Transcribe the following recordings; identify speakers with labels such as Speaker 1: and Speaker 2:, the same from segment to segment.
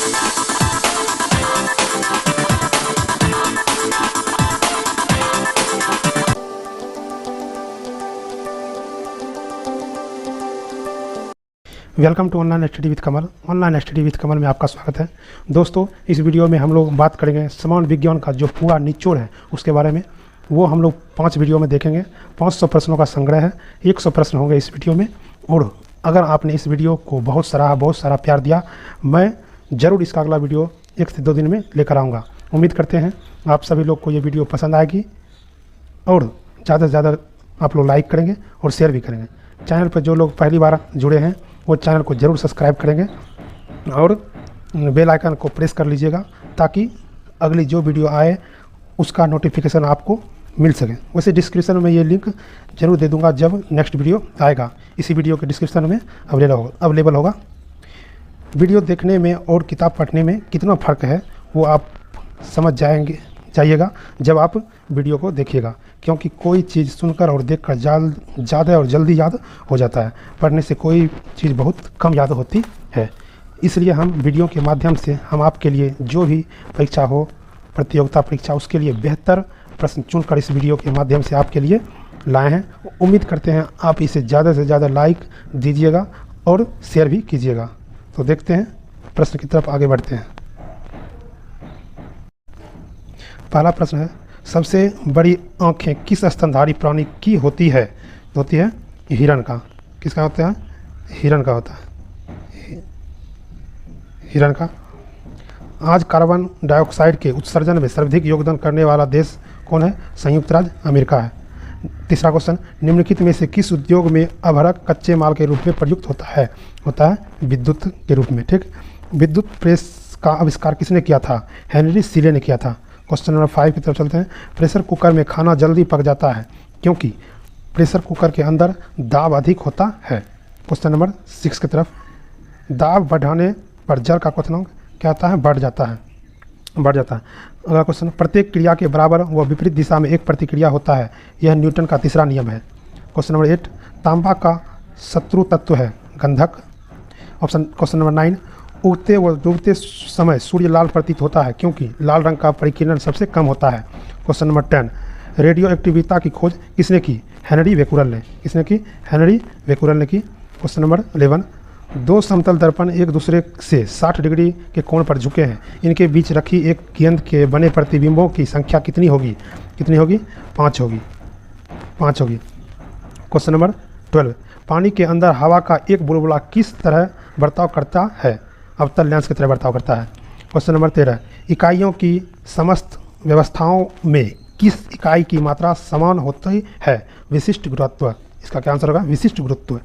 Speaker 1: Welcome to online study with Kamal. Online study with Kamal में आपका स्वागत है। दोस्तों, इस वीडियो में हम लोग बात करेंगे समान विज्ञान का जो पूरा निचोड़ है उसके बारे में। वो हम लोग 5 वीडियो में देखेंगे। 500 प्रश्नों का संग्रह है। 100 प्रश्न होंगे इस वीडियो में। और अगर आपने इस वीडियो को बहुत सारा प्यार दिया, मैं ज़रूर इसका अगला वीडियो 1 से 2 दिन में लेकर आऊँगा। उम्मीद करते हैं आप सभी लोग को ये वीडियो पसंद आएगी और ज़्यादा से ज़्यादा आप लोग लाइक करेंगे और शेयर भी करेंगे। चैनल पर जो लोग पहली बार जुड़े हैं वो चैनल को ज़रूर सब्सक्राइब करेंगे और बेल आइकन को प्रेस कर लीजिएगा ताकि अगली जो वीडियो आए उसका नोटिफिकेशन आपको मिल सके। वैसे डिस्क्रिप्शन में ये लिंक ज़रूर दे दूंगा जब नेक्स्ट वीडियो आएगा। इसी वीडियो के डिस्क्रिप्शन में अवेलेबल होगा। वीडियो देखने में और किताब पढ़ने में कितना फ़र्क है वो आप समझ जाइएगा जब आप वीडियो को देखिएगा, क्योंकि कोई चीज़ सुनकर और देखकर ज़्यादा और जल्दी याद हो जाता है। पढ़ने से कोई चीज़ बहुत कम याद होती है। इसलिए हम वीडियो के माध्यम से हम आपके लिए जो भी परीक्षा हो, प्रतियोगिता परीक्षा, उसके लिए बेहतर प्रश्न चुनकर इस वीडियो के माध्यम से आपके लिए लाए हैं। उम्मीद करते हैं आप इसे ज़्यादा से ज़्यादा लाइक दीजिएगा और शेयर भी कीजिएगा। तो देखते हैं, प्रश्न की तरफ आगे बढ़ते हैं। पहला प्रश्न है, सबसे बड़ी आँखें किस स्तनधारी प्राणी की होती है? हिरण का। किसका होता है? हिरण का होता है। हिरण का। आज कार्बन डाइऑक्साइड के उत्सर्जन में सर्वाधिक योगदान करने वाला देश कौन है? संयुक्त राज्य अमेरिका है। तीसरा क्वेश्चन, निम्नलिखित में से किस उद्योग में अभ्रक कच्चे माल के रूप में प्रयुक्त होता है विद्युत के रूप में। ठीक। विद्युत प्रेस का आविष्कार किसने किया था? हेनरी सीले ने किया था। क्वेश्चन नंबर 5 की तरफ चलते हैं। प्रेशर कुकर में खाना जल्दी पक जाता है क्योंकि प्रेशर कुकर के अंदर दाब अधिक होता है। क्वेश्चन नंबर 6 की तरफ, दाब बढ़ाने पर जल का क्वथनांक क्या होता है? बढ़ जाता है। अगला क्वेश्चन, प्रत्येक क्रिया के बराबर व विपरीत दिशा में एक प्रतिक्रिया होता है। यह न्यूटन का तीसरा नियम है। क्वेश्चन नंबर 8, तांबा का शत्रु तत्व है गंधक। क्वेश्चन नंबर 9, उगते व डूबते समय सूर्य लाल प्रतीत होता है क्योंकि लाल रंग का परिकिरण सबसे कम होता है। क्वेश्चन नंबर 10, रेडियो एक्टिविटी की खोज किसने की? हेनरी बेकुरल ने। किसने की? हेनरी बेकुरल ने की। क्वेश्चन नंबर 11, 2 समतल दर्पण एक दूसरे से 60 डिग्री के कोण पर झुके हैं। इनके बीच रखी एक गेंद के बने प्रतिबिंबों की संख्या कितनी होगी? 5 होगी। क्वेश्चन नंबर 12, पानी के अंदर हवा का एक बुलबुला किस तरह बर्ताव करता है? अवतल लेंस की तरह बर्ताव करता है। क्वेश्चन नंबर 13, इकाइयों की समस्त व्यवस्थाओं में किस इकाई की मात्रा समान होती है? विशिष्ट गुरुत्व। इसका क्या आंसर होगा? विशिष्ट गुरुत्व।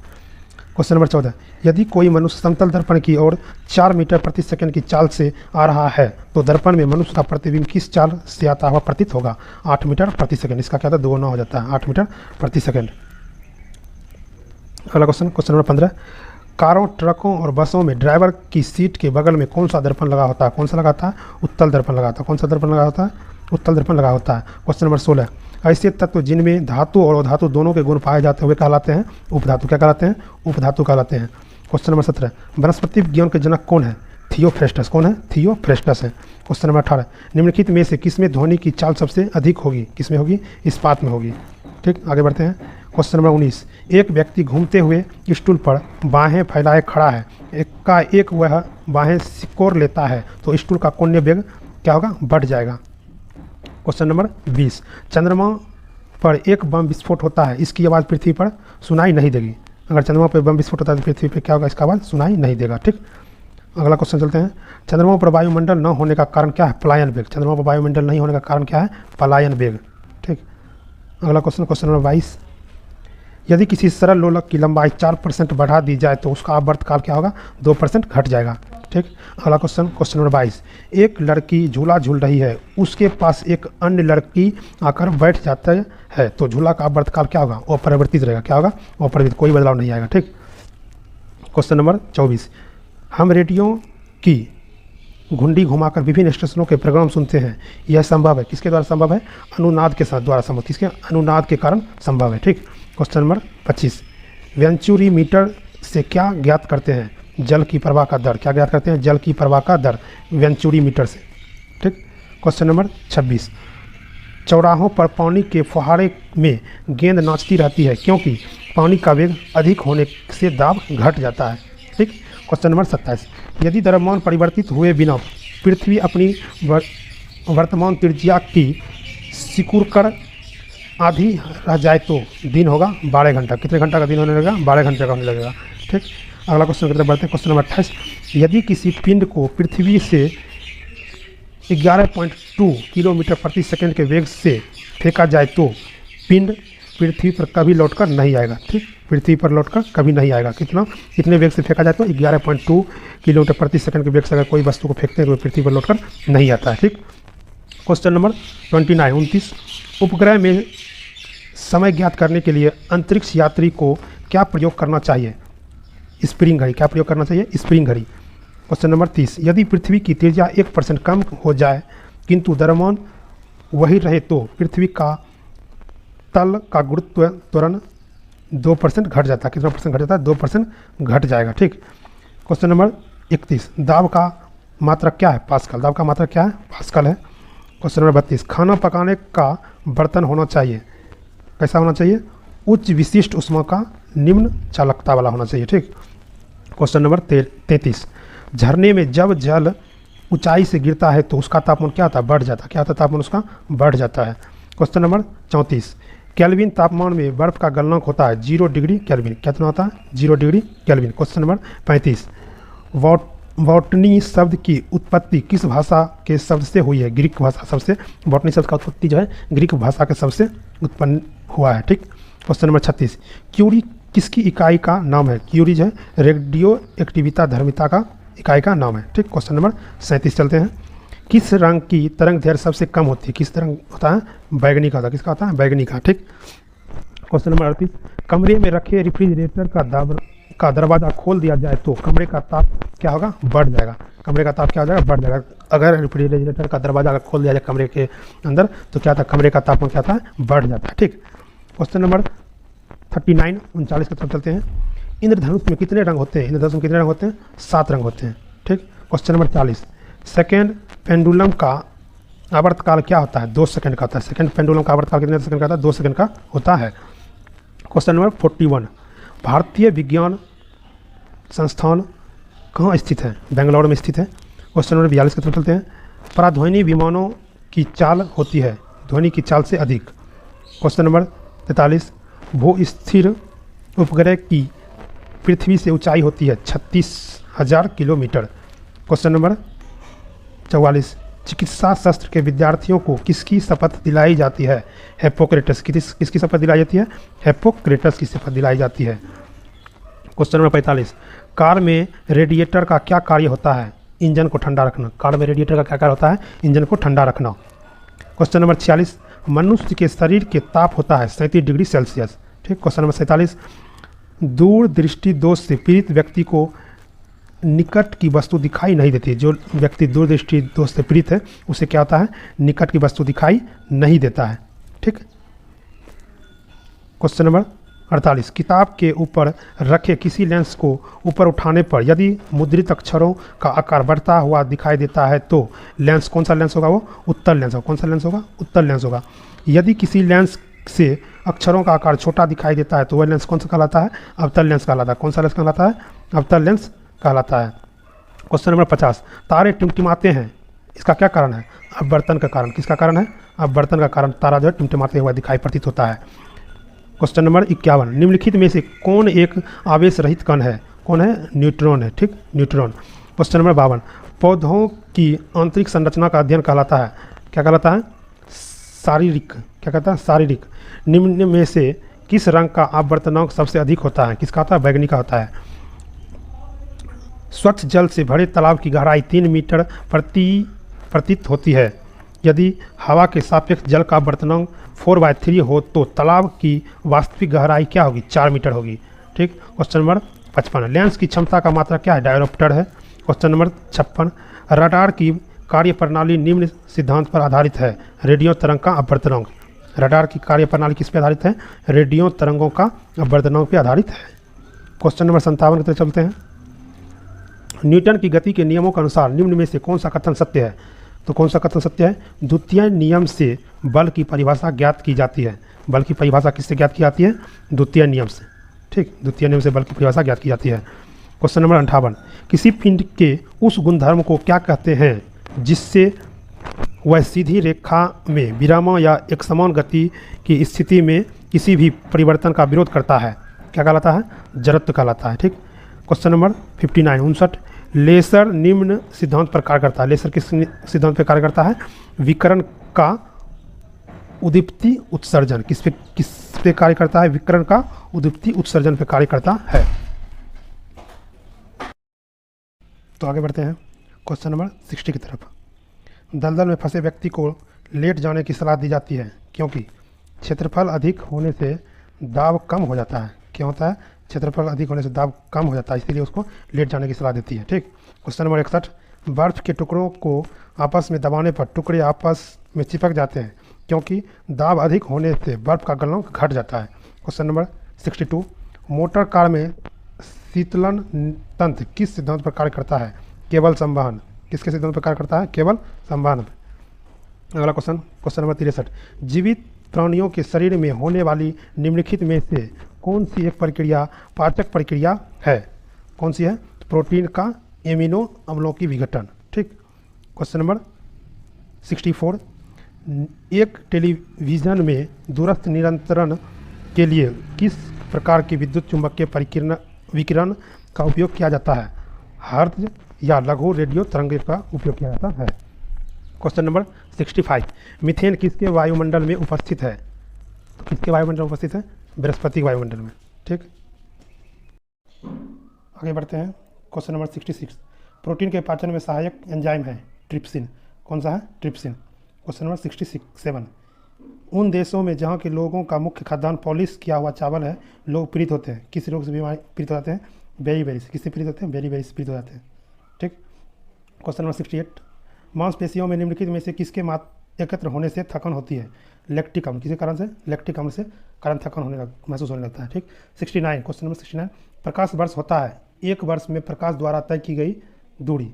Speaker 1: क्वेश्चन नंबर 14, यदि कोई मनुष्य समतल दर्पण की ओर 4 मीटर प्रति सेकंड की चाल से आ रहा है तो दर्पण में मनुष्य का प्रतिबिंब किस चाल से आता हुआ प्रतीत होगा? 8 मीटर प्रति सेकंड। इसका क्या होता है? 2 गुना हो जाता है, 8 मीटर प्रति सेकंड। अगला क्वेश्चन नंबर 15, कारों, ट्रकों और बसों में ड्राइवर की सीट के बगल में कौन सा दर्पण लगा होता है? कौन सा लगा होता है? उत्तल दर्पण लगा होता है। कौन सा दर्पण लगा होता है? उत्तल दर्पण लगा होता है। क्वेश्चन नंबर 16, ऐसे तत्व जिनमें धातु और अधातु दोनों के गुण पाए जाते हुए कहलाते हैं उपधातु। क्या कहलाते हैं? उपधातु कहलाते हैं। क्वेश्चन नंबर 17, वनस्पति विज्ञान के जनक कौन है? थियोफ्रेस्टस। कौन है? थियोफ्रेस्टस है। क्वेश्चन नंबर 18, निम्नलिखित में से किसमें ध्वनि की चाल सबसे अधिक होगी? किसमें होगी? इस्पात में होगी। ठीक, आगे बढ़ते हैं। क्वेश्चन नंबर 19, एक व्यक्ति घूमते हुए स्टूल पर बाहें फैलाए खड़ा है। एक वह बाहें सिकोड़ लेता है तो स्टूल का कोणीय वेग क्या होगा? बढ़ जाएगा। क्वेश्चन नंबर 20, चंद्रमा पर एक बम विस्फोट होता है, इसकी आवाज़ पृथ्वी पर सुनाई नहीं देगी। अगर चंद्रमा पर बम विस्फोट होता है तो पृथ्वी पर क्या होगा? इसका आवाज़ सुनाई नहीं देगा। ठीक। अगला क्वेश्चन चलते हैं। चंद्रमा पर वायुमंडल न होने का कारण क्या है? पलायन वेग। चंद्रमा पर वायुमंडल नहीं होने का कारण क्या है? पलायन वेग। ठीक। अगला क्वेश्चन नंबर 22, यदि किसी सरल लोलक की लंबाई 4% बढ़ा दी जाए तो उसका आवर्तकाल क्या होगा? 2% घट जाएगा। ठीक। अगला क्वेश्चन नंबर 22, एक लड़की झूला झूल रही है, उसके पास एक अन्य लड़की आकर बैठ जाता है तो झूला का आवर्तकाल क्या होगा? वो परिवर्तित रहेगा। क्या होगा? वो परिवर्तित, कोई बदलाव नहीं आएगा। ठीक। क्वेश्चन नंबर 24, हम रेडियो की घुंडी घुमाकर विभिन्न स्टेशनों के प्रोग्राम सुनते हैं, यह संभव है? किसके द्वारा संभव है? अनुनाद के साथ द्वारा संभव। किसके? अनुनाद के कारण संभव है। ठीक। क्वेश्चन नंबर 25, वेंचुरी मीटर से क्या ज्ञात करते हैं? जल की प्रवाह का दर, क्या ज्ञात करते हैं? जल की प्रवाह का दर वेंचुरी मीटर से। ठीक। क्वेश्चन नंबर 26, चौराहों पर पानी के फुहारे में गेंद नाचती रहती है क्योंकि पानी का वेग अधिक होने से दाब घट जाता है। ठीक। क्वेश्चन नंबर 27, यदि द्रव्यमान परिवर्तित हुए बिना पृथ्वी अपनी वर्तमान त्रिज्या की सिकुड़कर आधी रह जाए तो दिन होगा 12 घंटा। कितने घंटा का दिन होने लगेगा? 12 घंटे का होने लगेगा। ठीक। अगला क्वेश्चन की तरफ बढ़ते हैं। क्वेश्चन नंबर 28, यदि किसी पिंड को पृथ्वी से 11.2 किलोमीटर प्रति सेकंड के वेग से फेंका जाए तो पिंड पृथ्वी पर कभी लौटकर नहीं आएगा। ठीक। पृथ्वी पर लौटकर कभी नहीं आएगा। कितने वेग से फेंका जाए तो 11.2 किलोमीटर प्रति सेकंड के वेग से अगर कोई वस्तु को फेंकते हैं तो पृथ्वी पर लौटकर नहीं आता है। ठीक। क्वेश्चन नंबर 29 उपग्रह में समय ज्ञात करने के लिए अंतरिक्ष यात्री को क्या प्रयोग करना चाहिए? स्प्रिंग घड़ी। क्या प्रयोग करना चाहिए? स्प्रिंग घड़ी। क्वेश्चन नंबर 30, यदि पृथ्वी की त्रिज्या 1% कम हो जाए किंतु द्रव्यमान वही रहे तो पृथ्वी का तल का गुरुत्व त्वरण 2% घट जाता है। कितना परसेंट घट जाता है? 2% घट जाएगा। ठीक। क्वेश्चन नंबर 31, दाब का मात्रक क्या है? पास्कल। दाब का मात्रक क्या है? पास्कल है। क्वेश्चन नंबर 32, खाना पकाने का बर्तन होना चाहिए कैसा होना चाहिए? उच्च विशिष्ट ऊष्मा का निम्न चालकता वाला होना चाहिए। ठीक। क्वेश्चन नंबर 33, झरने में जब जल ऊंचाई से गिरता है तो उसका तापमान क्या होता है? बढ़ जाता है। क्या होता है? तापमान उसका बढ़ जाता है। क्वेश्चन नंबर 34, केल्विन तापमान में बर्फ का गलनांक होता है 0 डिग्री केल्विन। कितना होता है? 0 degree kelvin. Question number 35, botany शब्द की उत्पत्ति किस भाषा के शब्द से हुई है? ग्रीक भाषा सबसे। बॉटनी शब्द का उत्पत्ति जो है ग्रीक भाषा के शब्द से उत्पन्न हुआ है। ठीक। क्वेश्चन नंबर 36, क्यूरी किसकी इकाई का नाम है? क्यूरी जो है रेडियो एक्टिविता धर्मिता का इकाई का नाम है। ठीक। क्वेश्चन नंबर 37 चलते हैं। किस रंग की तरंग दैर्घ्य सबसे कम होती है? किस रंग होता है? बैगनी का होता है। किसका होता है? बैगनी का। ठीक। क्वेश्चन नंबर 38, कमरे में रखे रेफ्रिजरेटर का दरवाज़ा खोल दिया जाए तो कमरे का ताप क्या होगा? बढ़ जाएगा। कमरे का ताप क्या हो जाएगा? बढ़ जाएगा। अगर रेफ्रिजरेटर का दरवाज़ा अगर खोल दिया जाए कमरे के अंदर तो क्या था? कमरे का तापमान क्या था? बढ़ जाता है। ठीक। क्वेश्चन नंबर 39 की तरफ चलते हैं। इंद्रधनुष में कितने रंग होते हैं? इंद्रधनुष में कितने रंग होते हैं? 7 रंग होते हैं। ठीक। क्वेश्चन नंबर 40, सेकेंड पेंडुलम का आवर्तकाल क्या होता है? 2 सेकंड का होता है। सेकेंड पेंडुलम का आवर्तकाल कितने सेकंड का होता है? 2 सेकंड का होता है। क्वेश्चन नंबर 41, भारतीय विज्ञान संस्थान कहाँ स्थित है? बेंगलोर में स्थित है। क्वेश्चन नंबर 42 की तरफ चलते हैं। पराध्वनि विमानों की चाल होती है ध्वनि की चाल से अधिक। क्वेश्चन नंबर 43, भू स्थिर उपग्रह की पृथ्वी से ऊंचाई होती है 36,000 किलोमीटर। क्वेश्चन नंबर 44, चिकित्सा शास्त्र के विद्यार्थियों को किसकी शपथ दिलाई जाती है? हिप्पोक्रेटस। किसकी शपथ दिलाई जाती है? हिप्पोक्रेटस की शपथ दिलाई जाती है। क्वेश्चन नंबर 45, कार में रेडिएटर का क्या कार्य होता है? इंजन को ठंडा रखना। कार में रेडिएटर का क्या कार्य होता है? इंजन को ठंडा रखना। क्वेश्चन नंबर 46, मनुष्य के शरीर के ताप होता है 37 डिग्री सेल्सियस। ठीक। क्वेश्चन नंबर 47, दूर दृष्टि दोष से पीड़ित व्यक्ति को निकट की वस्तु दिखाई नहीं देती। जो व्यक्ति दूरदृष्टि दोष से पीड़ित है उसे क्या होता है? निकट की वस्तु दिखाई नहीं देता है। ठीक। क्वेश्चन नंबर 48, किताब के ऊपर रखे किसी लेंस को ऊपर उठाने पर यदि मुद्रित अक्षरों का आकार बढ़ता हुआ दिखाई देता है तो लेंस कौन सा लेंस होगा? वो उत्तल लेंस होगा। कौन सा लेंस होगा? उत्तल लेंस होगा। यदि किसी लेंस से अक्षरों का आकार छोटा दिखाई देता है तो वह लेंस कौन सा कहलाता है? अवतल लेंस कहलाता है। कौन सा लेंस कहलाता है? अवतल लेंस कहलाता है। क्वेश्चन नंबर 50, तारे टिमटिमाते हैं इसका क्या कारण है? अपवर्तन का कारण। किसका कारण है? अपवर्तन का कारण तारा जो है टिमटिमाते हुआ दिखाई प्रतीत होता है। क्वेश्चन नंबर 51, निम्नलिखित में से कौन एक आवेश रहित कण है? कौन है? न्यूट्रॉन है। ठीक। न्यूट्रॉन। क्वेश्चन नंबर 52, पौधों की आंतरिक संरचना का अध्ययन कहलाता है क्या कहलाता है? शारीरिक। क्या कहता है? शारीरिक। निम्न में से किस रंग का अपवर्तनांक सबसे अधिक होता है? किसका होता है? बैगनी का होता है। स्वच्छ जल से भरे तालाब की गहराई 3 मीटर प्रतीत होती है। यदि हवा के सापेक्ष जल का अपवर्तनांक 4/3 हो तो तालाब की वास्तविक गहराई क्या होगी? 4 मीटर होगी। ठीक। क्वेश्चन नंबर 55, लेंस की क्षमता का मात्रा क्या है? डायोप्टर है। क्वेश्चन नंबर 56, रडार की कार्यप्रणाली निम्न सिद्धांत पर आधारित है। रेडियो तरंग का अपवर्तनांक। रडार की कार्यप्रणाली किस पर आधारित है? रेडियो तरंगों का अपवर्तनांक पर आधारित है। क्वेश्चन नंबर 57 की तरफ चलते हैं। न्यूटन की गति के नियमों के अनुसार निम्न में से कौन सा कथन सत्य है? तो कौन सा कथन सत्य है? द्वितीय नियम से बल की परिभाषा ज्ञात की जाती है। बल की परिभाषा किससे ज्ञात की जाती है? द्वितीय नियम से। ठीक, द्वितीय नियम से बल की परिभाषा ज्ञात की जाती है। क्वेश्चन नंबर 58, किसी पिंड के उस गुणधर्म को क्या कहते हैं जिससे वह सीधी रेखा में विराम या एक समान गति की स्थिति में किसी भी परिवर्तन का विरोध करता है? क्या कहलाता है? जड़त्व कहलाता है। ठीक, क्वेश्चन नंबर 59 लेसर निम्न सिद्धांत पर कार्य करता है। लेसर किस सिद्धांत पर कार्य करता है? विकिरण का उद्दीप्ति उत्सर्जन। किस पे कार्य करता है? विकिरण का उद्दीप्ति उत्सर्जन पे कार्य करता है। तो आगे बढ़ते हैं क्वेश्चन नंबर 60 की तरफ। दलदल में फंसे व्यक्ति को लेट जाने की सलाह दी जाती है क्योंकि क्षेत्रफल अधिक होने से दाब कम हो जाता है। क्या होता है? क्षेत्रफल अधिक होने से दाब कम हो जाता है, इसीलिए उसको लेट जाने की सलाह देती है। ठीक, क्वेश्चन नंबर 61 बर्फ के टुकड़ों को आपस में दबाने पर टुकड़े आपस में चिपक जाते हैं क्योंकि दाब अधिक होने से बर्फ का गलनांक घट जाता है। क्वेश्चन नंबर 62 मोटर कार में शीतलन तंत्र किस सिद्धांत पर कार्य करता है? केवल संवहन। किसके सिद्धांत पर कार्य करता है? केवल संवहन। अगला क्वेश्चन, क्वेश्चन नंबर 63 जीवित प्राणियों के शरीर में होने वाली निम्नलिखित में से कौन सी एक प्रक्रिया पाचक प्रक्रिया है? कौन सी है? प्रोटीन का एमिनो अम्लों की विघटन। ठीक, क्वेश्चन नंबर 64 एक टेलीविज़न में दूरस्थ नियंत्रण के लिए किस प्रकार की विद्युत चुंबकीय विकिरण का उपयोग किया जाता है? हर्ट्ज या लघु रेडियो तरंग का उपयोग किया जाता है। क्वेश्चन नंबर 65 मीथेन किसके वायुमंडल में उपस्थित है? किसके वायुमंडल में उपस्थित है? बृहस्पति वायुमंडल में। ठीक, आगे बढ़ते हैं क्वेश्चन नंबर 66 प्रोटीन के पाचन में सहायक एंजाइम है ट्रिप्सिन। कौन सा है? ट्रिप्सिन। क्वेश्चन नंबर 67 उन देशों में जहाँ के लोगों का मुख्य खाद्यान्न पॉलिश किया हुआ चावल है लोग पीड़ित होते हैं। किस रोग से बीमारी पीड़ित हो जाते हैं? बेरी से। किससे पीड़ित होते हैं? बेरी से पीड़ित हो जाते हैं। ठीक, क्वेश्चन नंबर 68 मांसपेशियों में निम्नलिखित में से किसके एकत्र होने से थकान होती है? लैक्टिक अम्ल। किसी कारण से? लैक्टिक अम्ल से कारण थकान महसूस होने लगता है। ठीक, 69 क्वेश्चन नंबर 69 प्रकाश वर्ष होता है एक वर्ष में प्रकाश द्वारा तय की गई दूरी।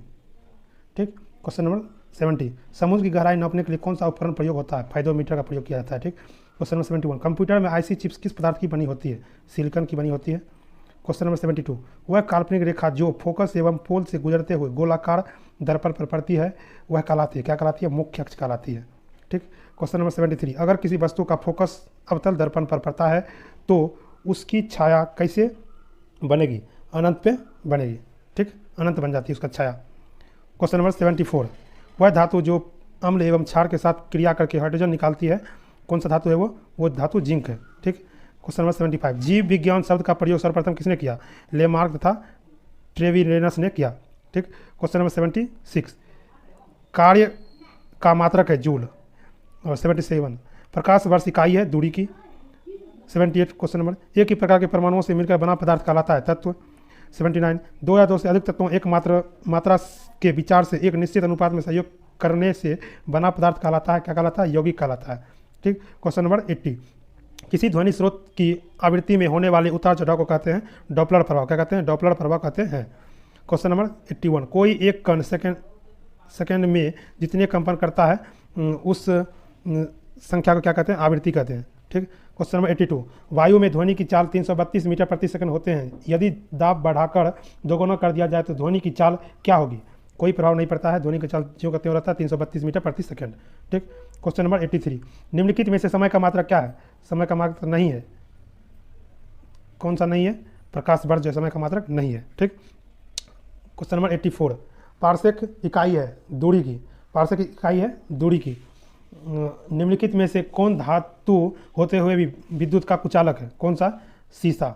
Speaker 1: ठीक, क्वेश्चन नंबर 70 समुद्र की गहराई नापने के लिए कौन सा उपकरण प्रयोग होता है? फाइडोमीटर का प्रयोग किया जाता है। ठीक, क्वेश्चन नंबर 71 कंप्यूटर में आईसी चिप्स किस पदार्थ की बनी होती है? सिलिकॉन की बनी होती है। क्वेश्चन नंबर 72 वह काल्पनिक रेखा जो फोकस एवं पोल से गुजरते हुए गोलाकार दर्पण पर पड़ती है वह कहलाती है? क्या कहलाती है? मुख्य अक्ष कहलाती है। ठीक, क्वेश्चन नंबर 73 अगर किसी वस्तु का फोकस अवतल दर्पण पर पड़ता है तो उसकी छाया कैसे बनेगी? अनंत पे बनेगी। ठीक, अनंत बन जाती है उसका छाया। क्वेश्चन नंबर 74 वह धातु जो अम्ल एवं क्षार के साथ क्रिया करके हाइड्रोजन निकालती है कौन सा धातु है? वो धातु जिंक है। ठीक, क्वेश्चन नंबर 75 जीव विज्ञान शब्द का प्रयोग सर्वप्रथम किसने किया? लेमार्क तथा ट्रेविरेनस ने किया। ठीक, क्वेश्चन नंबर 76 कार्य का मात्रक है जूल। और 77 प्रकाश वर्ष इकाई है दूरी की। 78 क्वेश्चन नंबर एक ही प्रकार के परमाणुओं से मिलकर बना पदार्थ कहलाता है तत्व। 79 दो या दो से अधिक तत्वों एक मात्रा के विचार से एक निश्चित अनुपात में सहयोग करने से बना पदार्थ कहलाता है? क्या कहलाता है? यौगिक कहलाता है। ठीक, क्वेश्चन नंबर 80 किसी ध्वनि स्रोत की आवृत्ति में होने वाले उतार चढ़ाव को कहते हैं डॉपलर प्रभाव। क्या कहते हैं? डॉपलर प्रभाव कहते हैं। क्वेश्चन नंबर 81 कोई एक कण सेकेंड में जितने कंपन करता है उस संख्या को क्या कहते हैं? आवृत्ति कहते हैं। ठीक, क्वेश्चन नंबर 82 वायु में ध्वनि की चाल 332 मीटर प्रति सेकंड होते हैं यदि दाब बढ़ाकर दोगुना कर दिया जाए तो ध्वनि की चाल क्या होगी? कोई प्रभाव नहीं पड़ता है, ध्वनि की चाल जो कहते रहता है 332 मीटर प्रति सेकंड। ठीक, क्वेश्चन नंबर 83 निम्नलिखित में से समय का मात्रक क्या है? समय का मात्रक नहीं है। कौन सा नहीं है? प्रकाश वर्ष जो समय का मात्रक नहीं है। ठीक, क्वेश्चन नंबर 84 पार्सेक इकाई है दूरी की। पार्सेक इकाई है दूरी की। निम्नलिखित में से कौन धातु होते हुए भी विद्युत का कुचालक है? कौन सा? सीसा।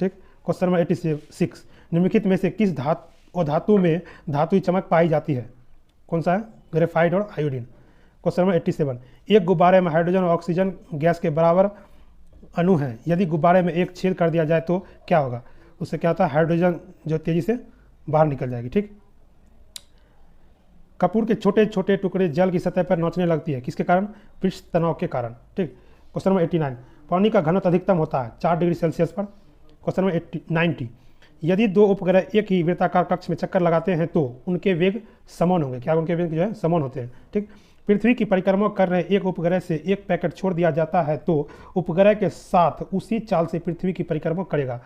Speaker 1: ठीक, क्वेश्चन नंबर 86 निम्नलिखित में से किस धातु में धातुई चमक पाई जाती है? कौन सा है? ग्रेफाइट और आयोडीन। क्वेश्चन नंबर 87 एक गुब्बारे में हाइड्रोजन और ऑक्सीजन गैस के बराबर अणु हैं यदि गुब्बारे में एक छेद कर दिया जाए तो क्या होगा? उससे क्या होता है? हाइड्रोजन जो तेजी से बाहर निकल जाएगी। ठीक, कपूर के छोटे छोटे टुकड़े जल की सतह पर नोचने लगती है किसके कारण? पृष्ठ तनाव के कारण। ठीक, क्वेश्चन नंबर 89 पानी का घनत्व अधिकतम होता है 4 डिग्री सेल्सियस पर। क्वेश्चन नंबर 90 यदि दो उपग्रह एक ही वृत्ताकार कक्ष में चक्कर लगाते हैं तो उनके वेग समान होंगे। क्या उनके वेग जो है समान होते हैं। ठीक, पृथ्वी की परिक्रमा कर रहे एक उपग्रह से एक पैकेट छोड़ दिया जाता है तो उपग्रह के साथ उसी चाल से पृथ्वी की परिक्रमा करेगा।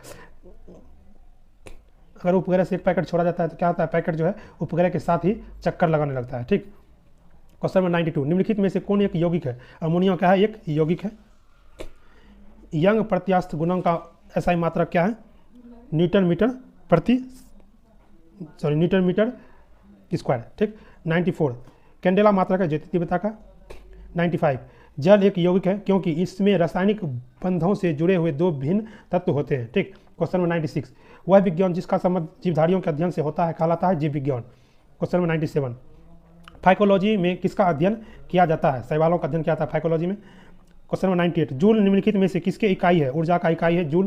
Speaker 1: अगर उपग्रह से एक पैकेट छोड़ा जाता है तो क्या होता है, पैकेट जो है उपग्रह के साथ ही चक्कर लगाने लगता है। ठीक, क्वेश्चन नंबर 92, निम्नलिखित में से कौन एक यौगिक है। अमोनिया क्या है, एक यौगिक है। यंग प्रत्यास्थ गुणांक का एसआई मात्रक क्या है, न्यूटन मीटर स्क्वायर। ठीक, 94, कैंडेला मात्रक है ज्योति तीव्रता का। 95, जल एक यौगिक है क्योंकि इसमें रासायनिक बंधों से जुड़े हुए दो भिन्न तत्व होते हैं। ठीक, क्वेश्चन नंबर 96, वह विज्ञान जिसका संबंध जीवधारियों के अध्ययन से होता है कहलाता है जीव विज्ञान। क्वेश्चन नंबर 97, फाइकोलॉजी में किसका अध्ययन किया जाता है, शैवालों का अध्ययन किया जाता है फाइकोलॉजी में। क्वेश्चन नंबर 98, जूल निम्नलिखित में से किसके इकाई है, ऊर्जा का इकाई है जूल।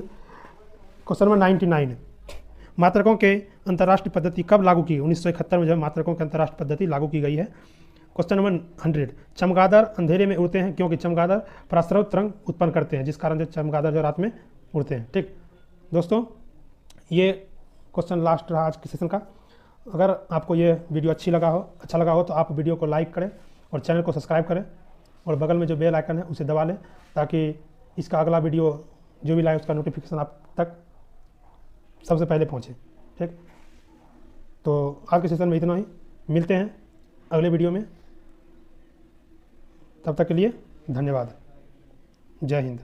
Speaker 1: क्वेश्चन नंबर 99, मात्रकों के अंतर्राष्ट्रीय पद्धति कब लागू की, 1971 में जब मात्रकों की अंतर्राष्ट्रीय पद्धति लागू की गई है। क्वेश्चन नंबर 100, चमगादड़ अंधेरे में उड़ते हैं क्योंकि चमगादड़ परास्रव तरंग उत्पन्न करते हैं, जिस कारण जो चमगादड़ जो रात में उड़ते हैं। ठीक दोस्तों, ये क्वेश्चन लास्ट रहा आज के सेशन का। अगर आपको ये वीडियो अच्छा लगा हो तो आप वीडियो को लाइक करें और चैनल को सब्सक्राइब करें और बगल में जो बेल आइकन है उसे दबा लें ताकि इसका अगला वीडियो जो भी लाए उसका नोटिफिकेशन आप तक सबसे पहले पहुँचे। ठीक, तो आज के सेशन में इतना ही, मिलते हैं अगले वीडियो में। तब तक के लिए धन्यवाद। जय हिंद।